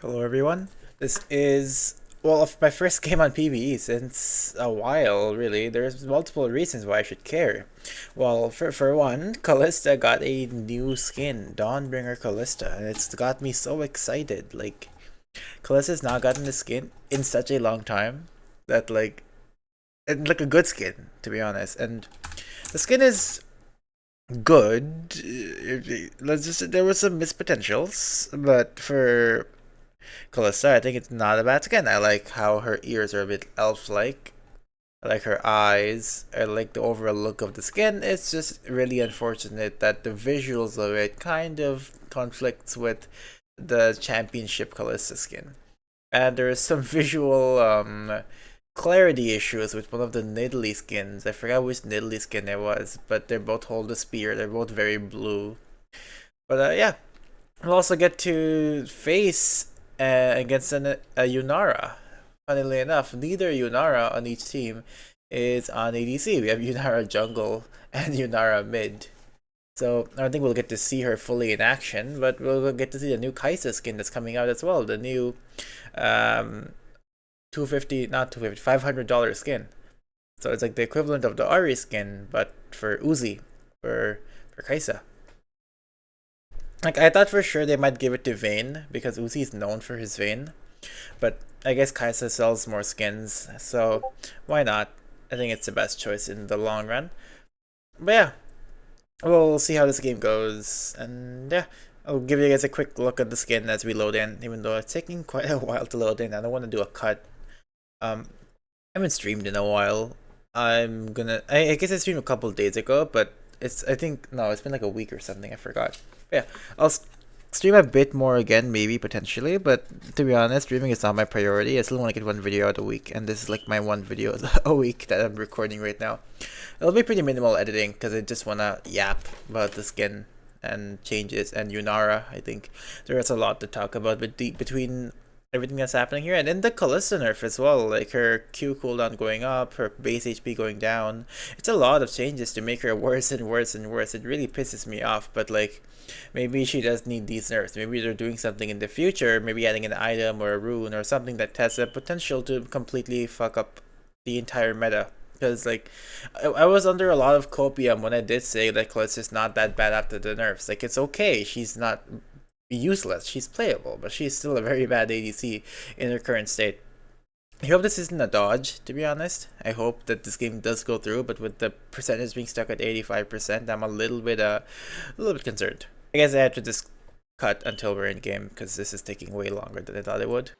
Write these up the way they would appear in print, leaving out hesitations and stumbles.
Hello everyone. This is my first game on PvE since a while, really. There's multiple reasons why I should care. Well, for one, Kalista got a new skin, Dawnbringer Kalista, and it's got me so excited. Like, Kalista's now gotten the skin in such a long time that like a good skin, to be honest. And the skin is good. Let's just there was some missed potentials, but for Kalista, I think it's not a bad skin. I like how her ears are a bit elf-like. I like her eyes. I like the overall look of the skin. It's just really unfortunate that the visuals of it kind of conflicts with the championship Kalista skin. And there is some visual clarity issues with one of the Nidalee skins. I forgot which Nidalee skin it was, but they both hold a spear. They're both very blue. But yeah, we'll also get to face against a Yunara. Funnily enough, neither Yunara on each team is on ADC. We have Yunara jungle and Yunara mid. So I don't think we'll get to see her fully in action, but we'll get to see the new Kaisa skin that's coming out as well. The new 250, not 250, $500 skin. So it's like the equivalent of the Ari skin, but for Uzi, for Kaisa. Like, I thought for sure they might give it to Vayne, because Uzi is known for his Vayne. But I guess Kaisa sells more skins, so why not? I think it's the best choice in the long run. But yeah, we'll see how this game goes. And yeah, I'll give you guys a quick look at the skin as we load in, even though it's taking quite a while to load in. I don't want to do a cut. I haven't streamed in a while. I guess I streamed a couple days ago, but I think, no, it's been like a week or something, I forgot. Yeah, I'll stream a bit more again, maybe, potentially, but to be honest, streaming is not my priority. I still want to get one video out a week, and this is like my one video a week that I'm recording right now. It'll be pretty minimal editing, because I just want to yap about the skin and changes and Yunara. I think there is a lot to talk about between everything that's happening here, and then the Kalista nerf as well, like her Q cooldown going up, her base HP going down. It's a lot of changes to make her worse and worse and worse. It really pisses me off, but like, maybe she does need these nerfs. Maybe they're doing something in the future, maybe adding an item or a rune or something that has the potential to completely fuck up the entire meta. Because like, I was under a lot of copium when I did say that Kalista's not that bad after the nerfs. Like, it's okay, she's not useless, she's playable, but she's still a very bad ADC in her current state. I hope this isn't a dodge, to be honest. I hope that this game does go through, but with the percentage being stuck at 85%, I'm a little bit concerned. I guess I had to just cut until we're in game, because this is taking way longer than I thought it would.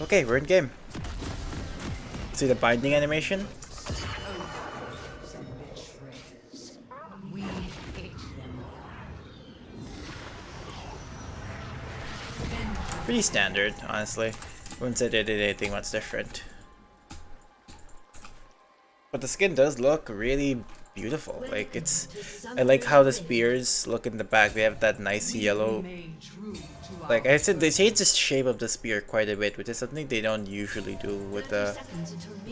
Okay, we're in game. See the binding animation? Pretty standard, honestly. Wouldn't say they did anything much different. But the skin does look really beautiful. Like, I like how the spears look in the back. They have that nice yellow. Like I said, they changed the shape of the spear quite a bit, which is something they don't usually do with the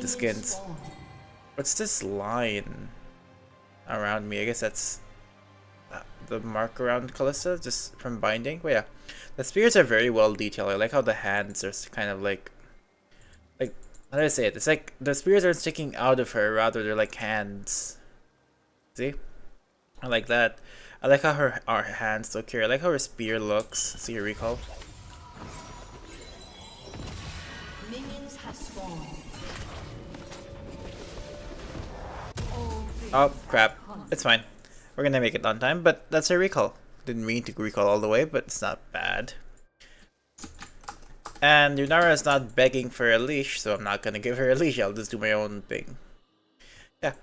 skins. What's this line around me? I guess that's the mark around Kalista, just from binding. But yeah, the spears are very well detailed. I like how the hands are kind of like how do I say it? It's like the spears aren't sticking out of her, rather they're like hands. See? I like that. I like how our hands look here. I like how her spear looks. See her recall. Minions have spawned. Oh crap. It's fine. We're gonna make it on time, but that's her recall. Didn't mean to recall all the way, but it's not bad. And Yunara is not begging for a leash, so I'm not gonna give her a leash. I'll just do my own thing. Yeah.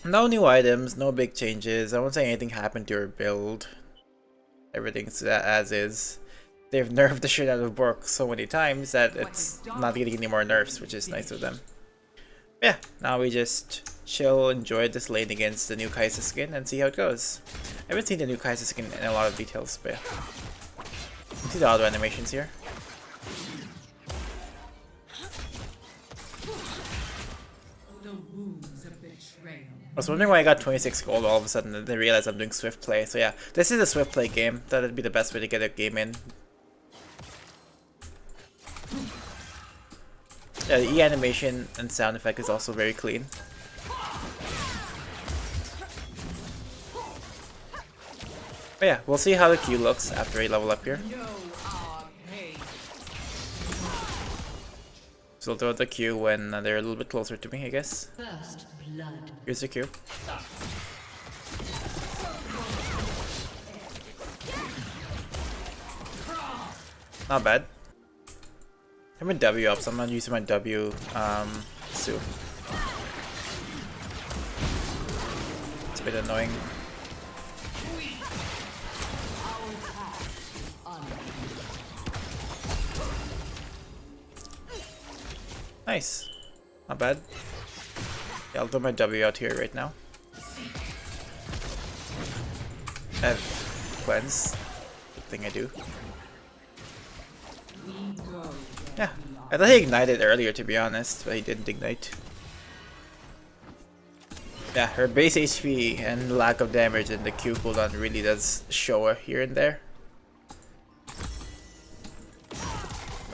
No new items, no big changes. I won't say anything happened to her build. Everything's as is. They've nerfed the shit out of Bork so many times that it's not getting any more nerfs, which is nice of them. But yeah, now we just chill, enjoy this lane against the new Kaisa skin, and see how it goes. I haven't seen the new Kaisa skin in a lot of details, but yeah. You can see the auto animations here. I was wondering why I got 26 gold all of a sudden, and then realized I'm doing swift play. So yeah, this is a swift play game. That'd be the best way to get a game in. Yeah, the E animation and sound effect is also very clean. But yeah, we'll see how the Q looks after a level up here. So I'll throw the Q when they're a little bit closer to me, I guess. First blood. Here's the Q. Not bad. I have my W up, so I'm not using my W soon. It's a bit annoying. Nice. Not bad. Yeah, I'll throw my W out here right now. I have cleanse. Good thing I do. Yeah. I thought he ignited earlier, to be honest, but he didn't ignite. Yeah, her base HP and lack of damage in the Q cooldown really does show here and there.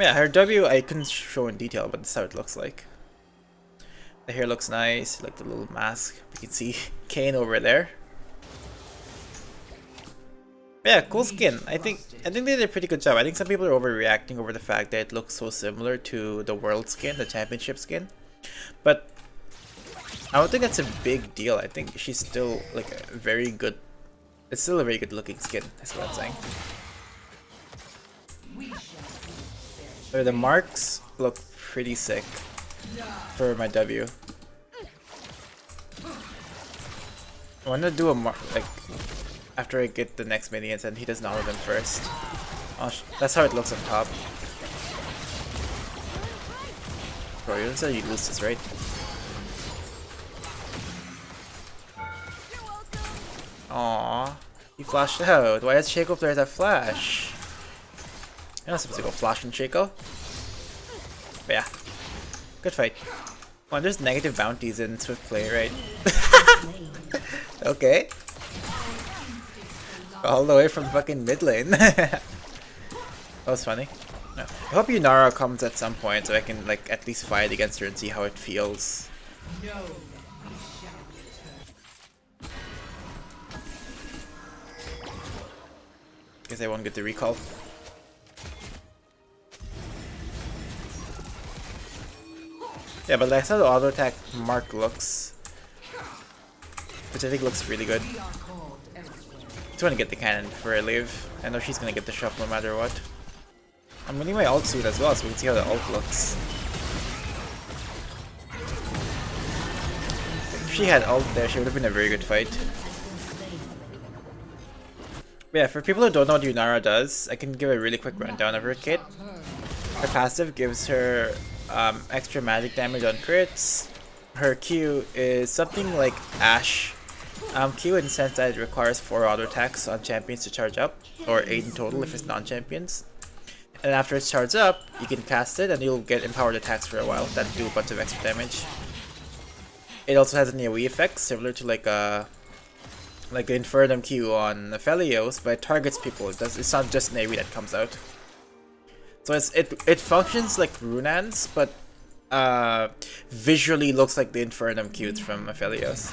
Yeah, her W I couldn't show in detail, but that's how it looks like. The hair looks nice, like the little mask. You can see Kane over there. Yeah, cool skin. I think they did a pretty good job. I think some people are overreacting over the fact that it looks so similar to the world skin, the championship skin. But I don't think that's a big deal. I think she's still like a very good. It's still a very good looking skin. That's what I'm saying. So the marks look pretty sick for my W. I want to do a mark like after I get the next minions and he does not with them first. Oh, that's how it looks on top. Bro, you said you lose this, right? Aww, you flashed out. Why does Shaco players have flash? You're not supposed to go flash and Shaco. But yeah, good fight. Well, there's negative bounties in Swift play, right? Okay. All the way from fucking mid lane. That was funny. No. I hope Yunara comes at some point so I can like at least fight against her and see how it feels. Guess I won't get the recall. Yeah, but that's how the auto attack mark looks, which I think looks really good. Just want to get the cannon before I leave. I know she's gonna get the shop no matter what. I'm getting my ult soon as well, so we can see how the ult looks. If she had ult there, she would have been a very good fight. But yeah, for people who don't know what Yunara does, I can give a really quick rundown of her kit. Her passive gives her extra magic damage on crits. Her Q is something like Ashe Q in the sense that it requires 4 auto attacks on champions to charge up, or 8 in total if it's non-champions. And after it's charged up, you can cast it and you'll get empowered attacks for a while that do a bunch of extra damage. It also has an AoE effect similar to like the Infernum Q on Aphelios, but it targets people. It's not just an AoE that comes out. So it functions like Runan's, but visually looks like the Infernum Qs from Aphelios.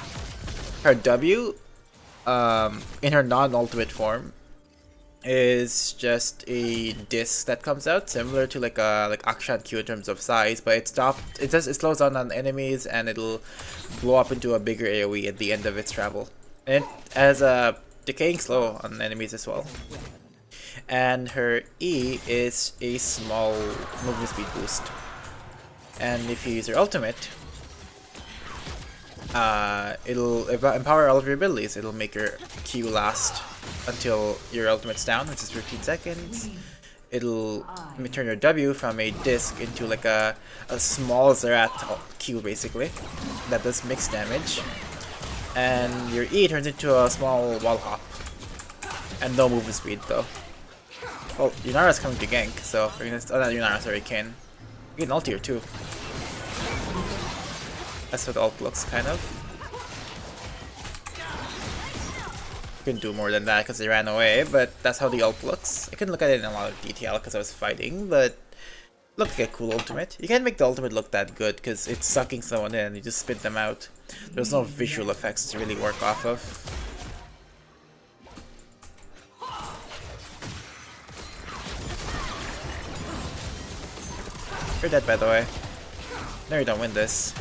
Her W, in her non-ultimate form, is just a disc that comes out, similar to like Akshan Q in terms of size, but it slows down on enemies and it'll blow up into a bigger AoE at the end of its travel. And it has a decaying slow on enemies as well. And her E is a small movement speed boost. And if you use her ultimate, it'll empower all of your abilities. It'll make your Q last until your ultimate's down, which is 15 seconds. It'll turn your W from a disc into like a small Zerat Q basically that does mixed damage. And your E turns into a small wall hop. And no movement speed though. Well, Yunara's coming to gank, so we're gonna. Oh, not Yunara, sorry, Kane. You get an ult here too. That's what the ult looks kind of. You can do more than that because they ran away, but that's how the ult looks. I couldn't look at it in a lot of detail because I was fighting, but Looked like a cool ultimate. You can't make the ultimate look that good because it's sucking someone in and you just spit them out. There's no visual effects to really work off of. You're dead, by the way. No, you don't win this.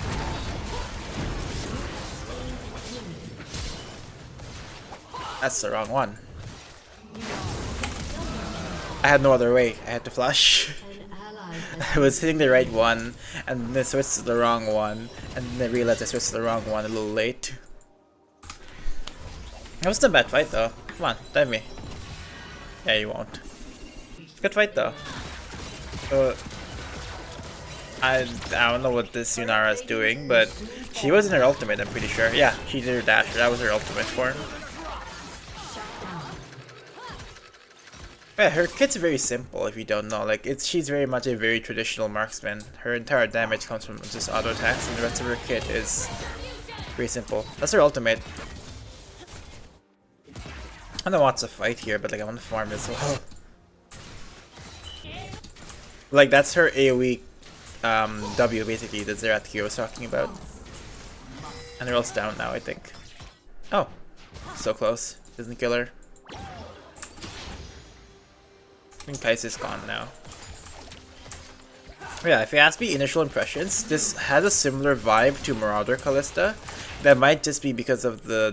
That's the wrong one. I had no other way. I had to flash. I was hitting the right one, and then I switched to the wrong one, and then I realized I switched to the wrong one a little late. That wasn't a bad fight though. Come on, dive me. Yeah, you won't. Good fight though. I don't know what this Yunara is doing, but she was in her ultimate, I'm pretty sure. Yeah, she did her dash. That was her ultimate form. Yeah, her kit's very simple if you don't know. Like she's very much a very traditional marksman. Her entire damage comes from just auto attacks, and the rest of her kit is very simple. That's her ultimate. I don't want to fight here, but like I want to farm as well. Like that's her AoE W basically that Zeratkir was talking about. And they're all down now, I think. Oh, so close. Doesn't kill her. I think Kai's is gone now. Yeah, if you ask me initial impressions, this has a similar vibe to Marauder Kalista. That might just be because of the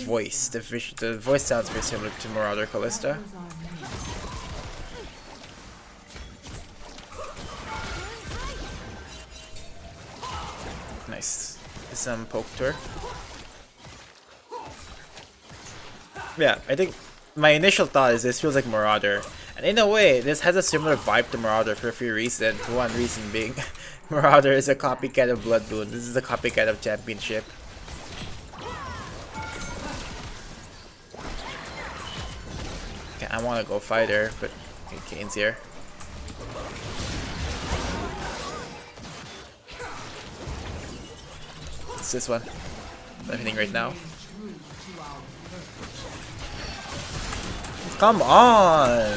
voice. The voice sounds very similar to Marauder Kalista. Nice. Some poke to her. Yeah, I think my initial thought is this feels like Marauder. And in a way, this has a similar vibe to Marauder for a few reasons. One reason being, Marauder is a copycat of Blood Moon. This is a copycat of Championship. Okay, I want to go fighter, but okay, Kane's here. It's this one. I'm hitting right now. Come on!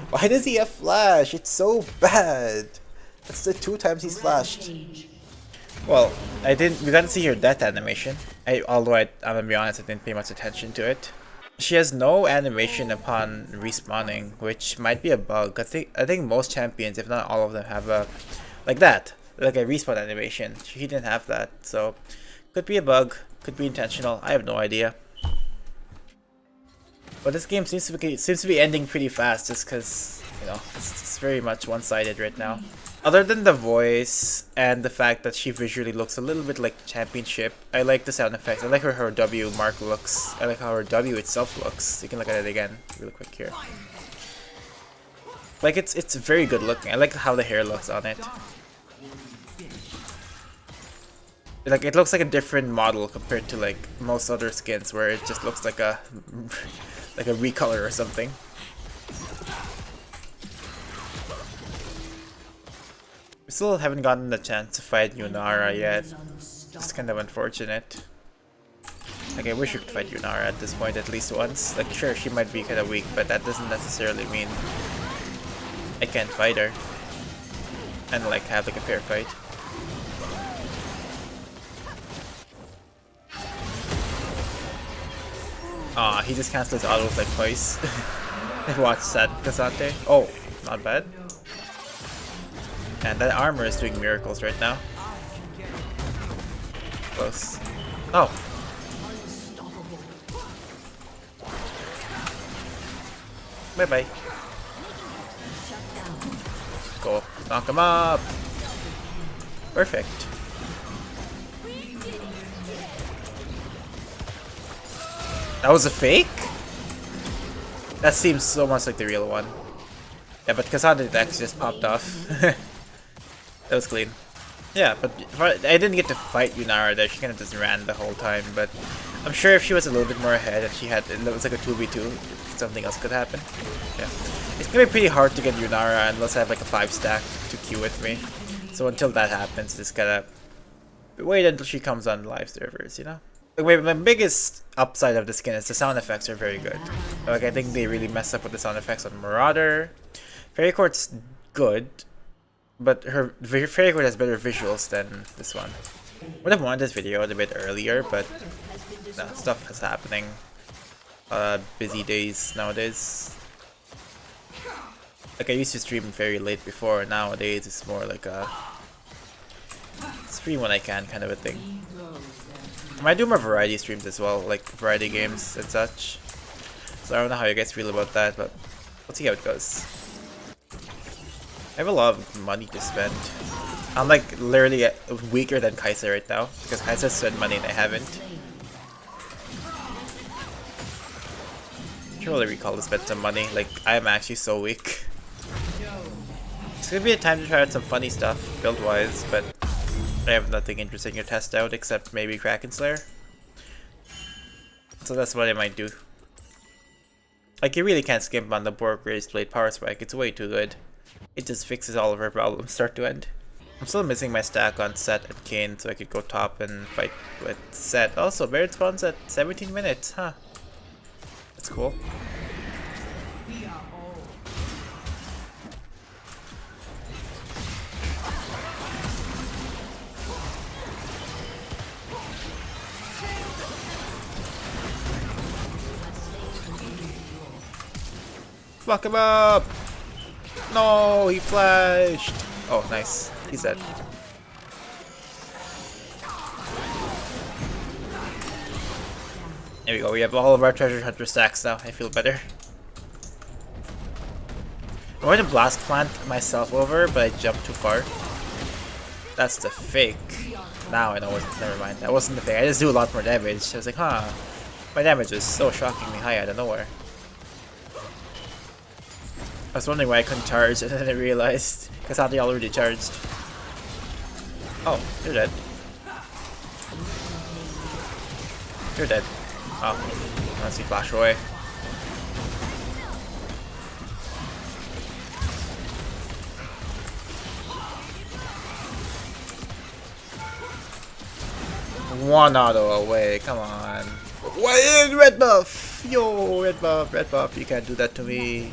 Why does he have flash? It's so bad. That's the 2 times he's flashed. Well, we didn't see her death animation. Although I'm gonna be honest, I didn't pay much attention to it. She has no animation upon respawning, which might be a bug. I think most champions, if not all of them, have a like that, like a respawn animation. She didn't have that, so could be a bug, could be intentional. I have no idea. But this game seems to be ending pretty fast, just because you know it's very much one-sided right now. Other than the voice and the fact that she visually looks a little bit like Championship, I like the sound effects. I like how her W mark looks. I like how her W itself looks. You can look at it again real quick here. Like it's very good looking. I like how the hair looks on it. Like it looks like a different model compared to like most other skins where it just looks like a like a recolor or something. We still haven't gotten the chance to fight Yunara yet. It's kind of unfortunate. Like I wish we could fight Yunara at this point at least once. Like sure, she might be kind of weak, but that doesn't necessarily mean I can't fight her and like have like a fair fight. Aw, he just cancels autos like twice. Watch that, Cassante. Oh, not bad. And that armor is doing miracles right now. Close. Oh. Bye-bye. Go. Knock him up. Perfect. That was a fake? That seems so much like the real one. Yeah, but Cassandra Dex just popped off. That was clean. Yeah, but I didn't get to fight Yunara there. She kind of just ran the whole time, but I'm sure if she was a little bit more ahead and she had, it was like a 2v2, something else could happen. Yeah. It's gonna be pretty hard to get Yunara unless I have like a 5 stack to queue with me. So until that happens, just gotta wait until she comes on live servers, you know? Like, my biggest upside of the skin is the sound effects are very good. Like I think they really mess up with the sound effects on Marauder. Fairy Court's good. But her fairy queen has better visuals than this one. Would have wanted this video a bit earlier, but stuff is happening. Busy days nowadays. Like I used to stream very late before. Nowadays it's more like a stream when I can kind of a thing. I might do more variety streams as well, like variety games and such. So I don't know how you guys feel about that, but we'll see how it goes. I have a lot of money to spend. I'm like literally weaker than Kalista right now because Kalista spent money and I haven't. I should really recall to spend some money. Like I am actually so weak. It's gonna be a time to try out some funny stuff build wise, but I have nothing interesting to test out except maybe Kraken Slayer. So that's what I might do. Like you really can't skimp on the Borg Raised Blade Power Spike, it's way too good. It just fixes all of our problems start to end. I'm still missing my stack on Set and Kane so I could go top and fight with Set. Also, Baron spawns at 17 minutes, huh? That's cool. Fuck him up! No, he flashed! Oh, nice. He's dead. There we go, we have all of our treasure hunter stacks now. I feel better. I wanted to blast plant myself over, but I jumped too far. That's the fake. Now I know what. Never mind. That wasn't the fake. I just do a lot more damage. I was like, huh. My damage was so shockingly high out of nowhere. I was wondering why I couldn't charge, and then I realized because I thought they already charged. Oh, you're dead. You're dead. Oh, unless you flash away. One auto away, come on. What? Red buff! Yo, red buff, you can't do that to me.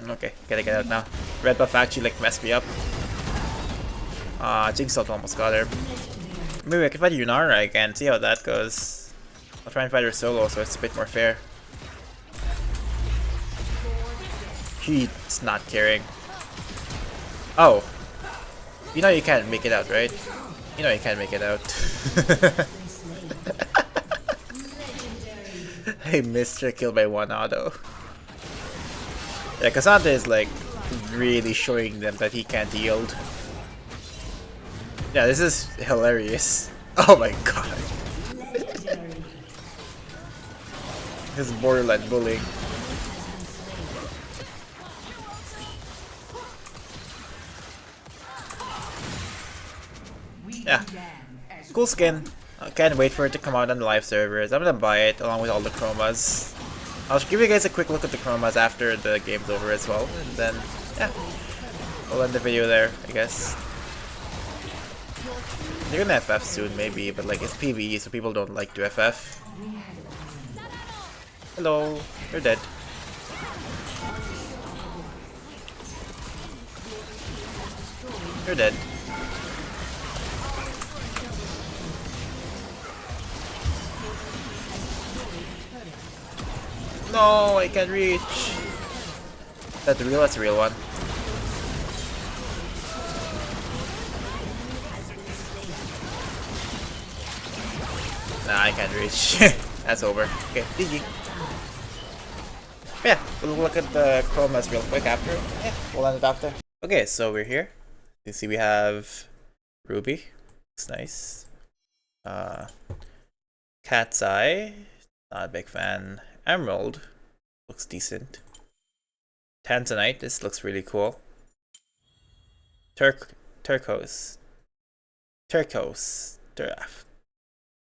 Okay, gotta get out now. Red buff actually like messed me up. Jinx almost got her. Maybe I can fight Yunara again, see how that goes. I'll try and fight her solo so it's a bit more fair. He's not caring. Oh. You know you can't make it out, right? You know you can't make it out. I missed her kill by one auto. Yeah, Cassandra is like really showing them that he can't yield. Yeah, this is hilarious. Oh my god. This is borderline bullying. Yeah, cool skin. I can't wait for it to come out on the live servers. I'm gonna buy it along with all the chromas. I'll give you guys a quick look at the chromas after the game's over as well, and then yeah, we'll end the video there, I guess. They're gonna FF soon, maybe, but like it's PvE, so people don't like to FF. Hello, you're dead. You're dead. No, I can't reach. Is that the real? That's the real one. Nah, I can't reach. That's over. Okay, GG. Yeah, we'll look at the chromas real quick after. Yeah, we'll end it after. Okay, so we're here. You can see we have Ruby. Looks nice. Cat's Eye. Not a big fan. Emerald. Looks decent. Tanzanite. This looks really cool. Turquoise.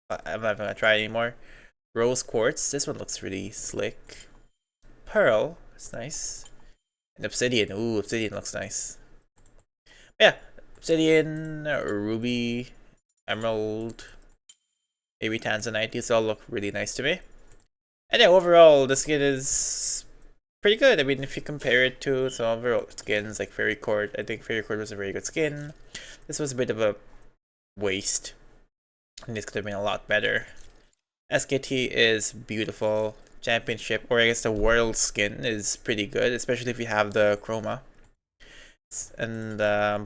I'm not gonna try anymore. Rose Quartz. This one looks really slick. Pearl. It's nice. And Obsidian. Ooh, Obsidian looks nice. Yeah. Obsidian, Ruby, Emerald, maybe Tanzanite. These all look really nice to me. And yeah, overall, the skin is pretty good. I mean, if you compare it to some of our old skins like Fairy Court, I think Fairy Court was a very good skin. This was a bit of a waste, and this could have been a lot better. SKT is beautiful. Championship, or I guess the world skin, is pretty good, especially if you have the chroma. And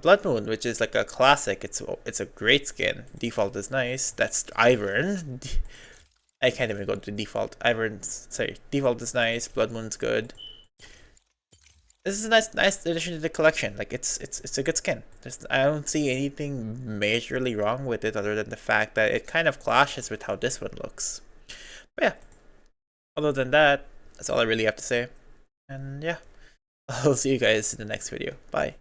Blood Moon, which is like a classic. It's a great skin. Default is nice. That's Ivern. I can't even go to default. Default is nice. Blood Moon's good. This is a nice addition to the collection. Like it's a good skin. I don't see anything majorly wrong with it other than the fact that it kind of clashes with how this one looks. But yeah, other than that, that's all I really have to say. And yeah, I'll see you guys in the next video. Bye.